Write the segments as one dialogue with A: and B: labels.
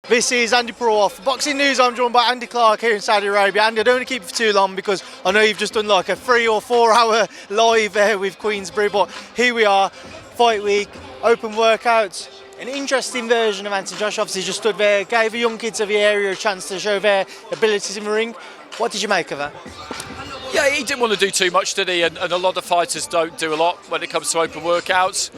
A: This is Andi Purewal for Boxing News. I'm joined by Andy Clarke here in Saudi Arabia. Andy, I don't want to keep you for too long because I know you've just done like a 3 or 4 hour live there with Queensbury, but here we are, fight week, open workouts. An interesting version of Anthony Joshua. Obviously just stood there, gave the young kids of the area a chance to show their abilities in the ring. What did you make of that?
B: Yeah, he didn't want to do too much, did he? And a lot of fighters don't do a lot when it comes to open workouts.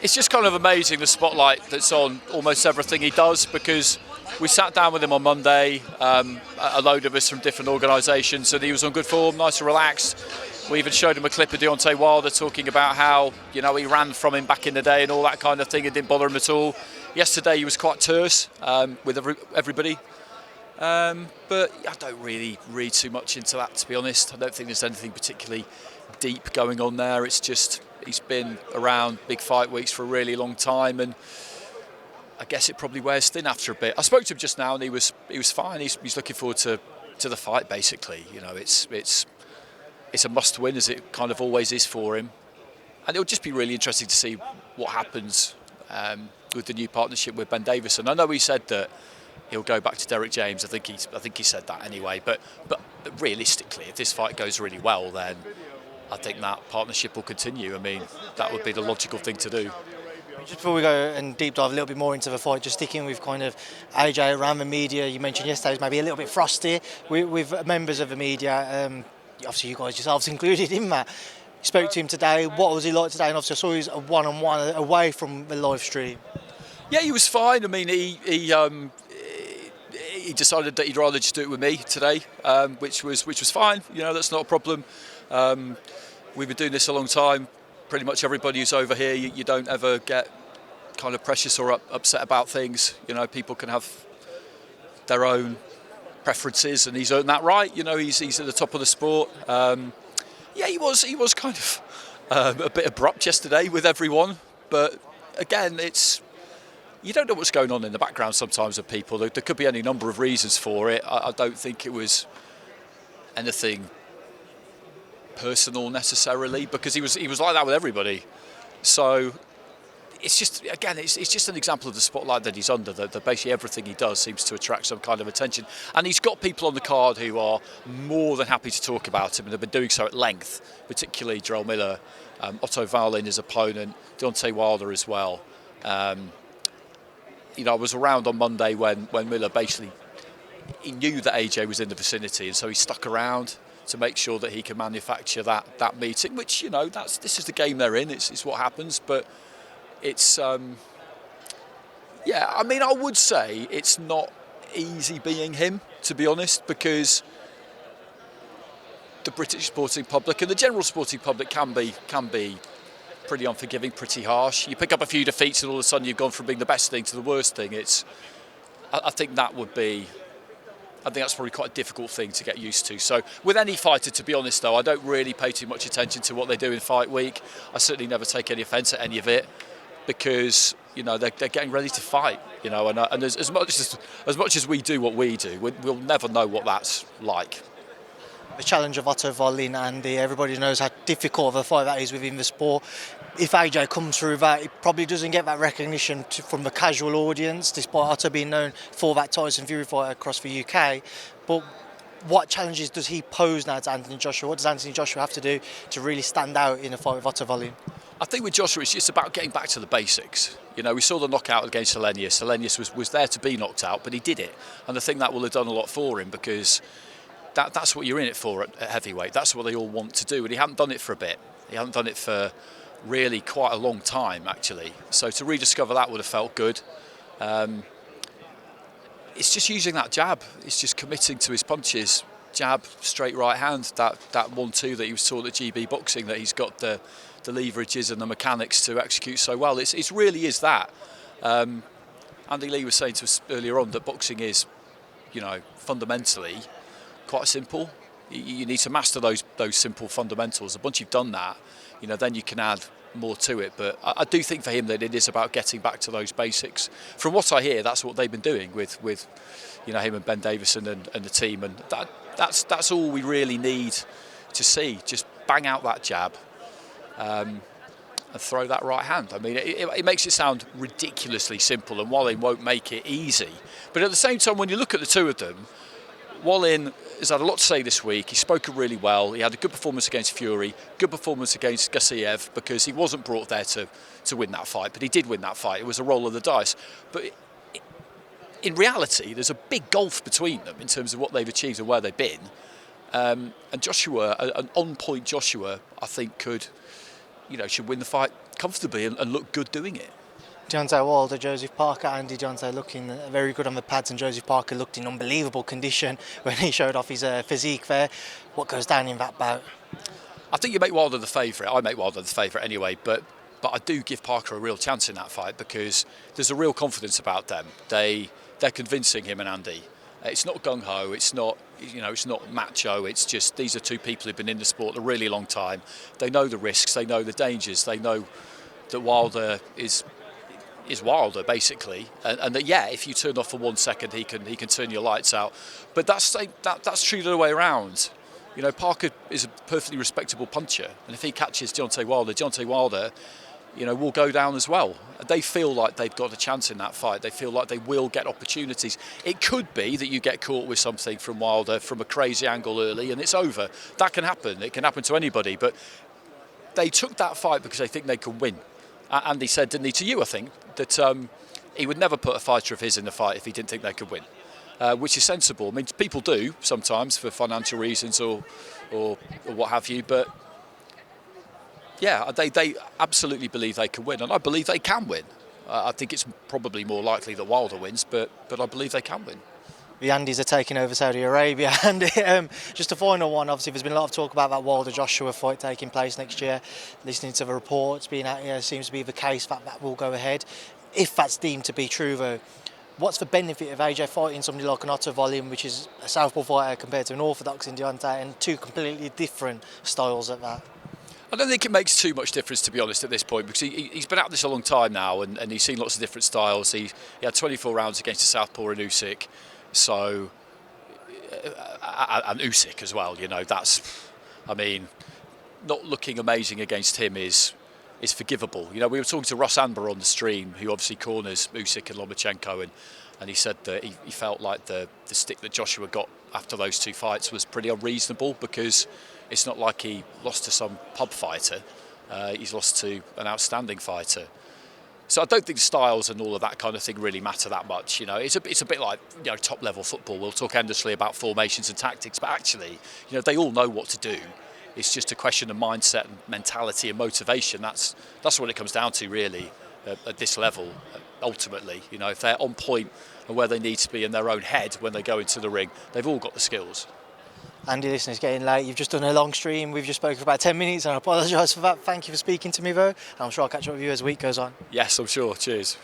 B: It's just kind of amazing, the spotlight that's on almost everything he does, because we sat down with him on Monday, a load of us from different organisations, and he was on good form, nice and relaxed. We even showed him a clip of Joshua-Wilder talking about how, you know, he ran from him back in the day and all that kind of thing. It didn't bother him at all. Yesterday he was quite terse with everybody. But I don't really read too much into that, to be honest. I don't think there's anything particularly deep going on there. It's just he's been around big fight weeks for a really long time, and I guess it probably wears thin after a bit. I spoke to him just now, and he was fine. He's looking forward to the fight. Basically, you know, it's a must-win, as it kind of always is for him, and it'll just be really interesting to see what happens with the new partnership with Ben Davison. I know he said that he'll go back to Derek James. I think he said that anyway. But realistically, if this fight goes really well, then I think that partnership will continue. I mean, that would be the logical thing to do.
A: Just before we go and deep dive a little bit more into the fight, just sticking with kind of AJ around the media, you mentioned yesterday was maybe a little bit frosty with members of the media. Obviously, you guys yourselves included in that. You spoke to him today. What was he like today? And obviously, I saw he was a one-on-one away from the live stream.
B: Yeah, he was fine. I mean, he decided that he'd rather just do it with me today, which was fine. You know, that's not a problem. We've been doing this a long time. Pretty much everybody who's over here, you don't ever get kind of precious or upset about things. You know, people can have their own preferences, and he's earned that right. You know, he's at the top of the sport. Yeah, he was kind of a bit abrupt yesterday with everyone, but again, you don't know what's going on in the background sometimes with people. There could be any number of reasons for it. I don't think it was anything personal necessarily, because he was like that with everybody. So it's just an example of the spotlight that he's under. That basically everything he does seems to attract some kind of attention, and he's got people on the card who are more than happy to talk about him, and they've been doing so at length. Particularly Joel Miller, Joshua-Wallin, his opponent, Deontay Wilder as well. You know, I was around on Monday when Miller basically, he knew that AJ was in the vicinity, and so he stuck around to make sure that he can manufacture that meeting, which, you know, this is the game they're in. It's what happens, but it's yeah. I mean, I would say it's not easy being him, to be honest, because the British sporting public and the general sporting public can be pretty unforgiving, pretty harsh. You pick up a few defeats and all of a sudden you've gone from being the best thing to the worst thing. I think that's probably quite a difficult thing to get used to. So with any fighter, to be honest though, I don't really pay too much attention to what they do in fight week. I certainly never take any offence at any of it, because, you know, they're getting ready to fight, you know, and as much as we do what we do, we'll never know what that's like.
A: The challenge of Joshua-Wallin, and everybody knows how difficult of a fight that is within the sport. If AJ comes through that, he probably doesn't get that recognition from the casual audience, despite Otto being known for that Tyson Fury fight across the UK. But what challenges does he pose now to Anthony Joshua? What does Anthony Joshua have to do to really stand out in a fight with Joshua-Wallin?
B: I think with Joshua, it's just about getting back to the basics. You know, we saw the knockout against Helenius. Helenius was there to be knocked out, but he did it. And I think that will have done a lot for him, because that's what you're in it for at heavyweight. That's what they all want to do. And he hadn't done it for a bit. He hadn't done it for really quite a long time, actually. So to rediscover that would have felt good. It's just using that jab. It's just committing to his punches. Jab, straight right hand, that 1-2 that he was taught at GB Boxing, that he's got the leverages and the mechanics to execute so well. It really is that. Andy Lee was saying to us earlier on that boxing is, you know, fundamentally quite simple. You need to master those simple fundamentals. Once you've done that, you know, then you can add more to it. But I do think for him that it is about getting back to those basics. From what I hear, that's what they've been doing with you know, him and Ben Davison and the team, and that's all we really need to see. Just bang out that jab, and and throw that right hand. I mean, it makes it sound ridiculously simple, and Wallin won't make it easy. But at the same time, when you look at the two of them, Wallin has had a lot to say this week. He's spoken really well. He had a good performance against Fury, good performance against Gassiev, because he wasn't brought there to win that fight, but he did win that fight. It was a roll of the dice. But in reality, there's a big gulf between them in terms of what they've achieved and where they've been. And Joshua, an on-point Joshua, I think should win the fight comfortably and look good doing it.
A: Deontay Wilder, Joseph Parker, Andy Deontay looking very good on the pads, and Joseph Parker looked in unbelievable condition when he showed off his physique there. What goes down in that bout?
B: I think you make Wilder the favourite. I make Wilder the favourite anyway, but I do give Parker a real chance in that fight because there's a real confidence about them. They're convincing him and Andy. It's not gung-ho, it's not macho, it's just these are two people who've been in the sport a really long time. They know the risks, they know the dangers, they know that Wilder is Wilder basically, and that if you turn off for 1 second he can turn your lights out. But that's true the other way around. Parker is a perfectly respectable puncher, and if he catches Deontay Wilder will go down as well. They feel like they've got a chance in that fight. They feel like they will get opportunities. It could be that you get caught with something from Wilder from a crazy angle early and it's over. That can happen. It can happen to anybody. But they took that fight because they think they can win. Andy said, didn't he, to you, I think, that he would never put a fighter of his in the fight if he didn't think they could win, which is sensible. I mean, people do sometimes for financial reasons or what have you, but they absolutely believe they can win, and I believe they can win. I think it's probably more likely that Wilder wins, but I believe they can win.
A: The Andys are taking over Saudi Arabia, and just a final one. Obviously, there's been a lot of talk about that Wilder-Joshua fight taking place next year. Listening to the reports being out here, seems to be the case that will go ahead. If that's deemed to be true, though, what's the benefit of AJ fighting somebody like an Otto-Wallin, which is a southpaw fighter, compared to an orthodox in Deontay, and two completely different styles at that?
B: I don't think it makes too much difference, to be honest, at this point, because he's been at this a long time now, and he's seen lots of different styles. He had 24 rounds against a southpaw in Usyk, so and Usyk as well. Not looking amazing against him is forgivable. We were talking to Ross Amber on the stream, who obviously corners Usyk and Lomachenko, and he said that he felt like the stick that Joshua got after those two fights was pretty unreasonable, because it's not like he lost to some pub fighter. He's lost to an outstanding fighter. So I don't think styles and all of that kind of thing really matter that much. It's a bit like top level football. We'll talk endlessly about formations and tactics, but actually, they all know what to do. It's just a question of mindset and mentality and motivation. That's what it comes down to, really, at this level. Ultimately, if they're on point and where they need to be in their own head when they go into the ring, they've all got the skills.
A: Andy, listen, it's getting late. You've just done a long stream. We've just spoken for about 10 minutes, and I apologise for that. Thank you for speaking to me, though. And I'm sure I'll catch up with you as the week goes on.
B: Yes, I'm sure. Cheers.